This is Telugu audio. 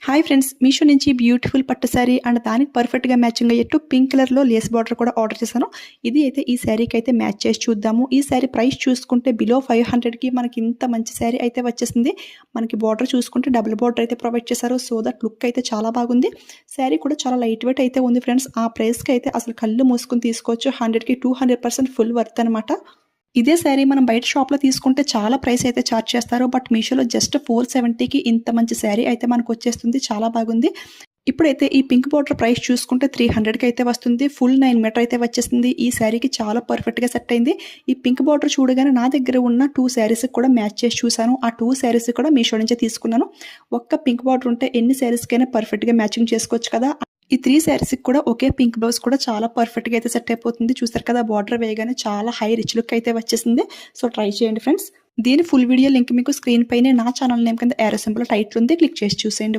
హాయ్ ఫ్రెండ్స్, మీషో నుంచి బ్యూటిఫుల్ పట్టు శారీ అండ్ దానికి పర్ఫెక్ట్గా మ్యాచింగ్ అయ్యేట్టు పింక్ కలర్లో లేస్ బార్డర్ కూడా ఆర్డర్ చేశాను. ఇది అయితే ఈ శారీకి అయితే మ్యాచ్ చేసి చూద్దాము. ఈ శారీ ప్రైస్ చూసుకుంటే బిలో 500కి మనకి ఇంత మంచి శారీ అయితే వచ్చేసింది. మనకి బార్డర్ చూసుకుంటే డబుల్ బార్డర్ అయితే ప్రొవైడ్ చేశారు. సో దట్ లుక్ అయితే చాలా బాగుంది. శారీ కూడా చాలా లైట్ వెయిట్ అయితే ఉంది ఫ్రెండ్స్. ఆ ప్రైస్కి అయితే అసలు కళ్ళు మూసుకుని తీసుకోవచ్చు. 100కి 200% ఫుల్ వర్త్ అనమాట. ఇదే శారీ మనం బయట షాప్లో తీసుకుంటే చాలా ప్రైస్ అయితే ఛార్జ్ చేస్తారు. బట్ మీషోలో జస్ట్ 470కి ఇంత మంచి శారీ అయితే మనకు వచ్చేస్తుంది. చాలా బాగుంది. ఇప్పుడైతే ఈ పింక్ బార్డర్ ప్రైస్ చూసుకుంటే 300కి అయితే వస్తుంది. ఫుల్ 9 మీటర్ అయితే వచ్చేసింది. ఈ శారీకి చాలా పర్ఫెక్ట్గా సెట్ అయింది. ఈ పింక్ బార్డర్ చూడగానే నా దగ్గర ఉన్న 2 శారీస్కి కూడా మ్యాచ్ చేసి చూశాను. ఆ 2 శారీస్ కూడా మీషో నుంచే తీసుకున్నాను. ఒక్క పింక్ బార్డర్ ఉంటే ఎన్ని శారీస్కైనా పర్ఫెక్ట్గా మ్యాచింగ్ చేసుకోవచ్చు కదా. ఈ 3 శారీస్కి కూడా ఒకే పింక్ బ్లౌజ్ కూడా చాలా పర్ఫెక్ట్గా అయితే సెట్ అయిపోతుంది. చూసారు కదా, బార్డర్ వేయగానే చాలా హై రిచ్ లుక్ అయితే వచ్చేసింది. సో ట్రై చేయండి ఫ్రెండ్స్. దీని ఫుల్ వీడియో లింక్ మీకు స్క్రీన్ పైనే నా ఛానల్ నేమ్ కింద ఏరో సింబల్ టైటిల్ ఉంది. క్లిక్ చేసి చూసేయండి.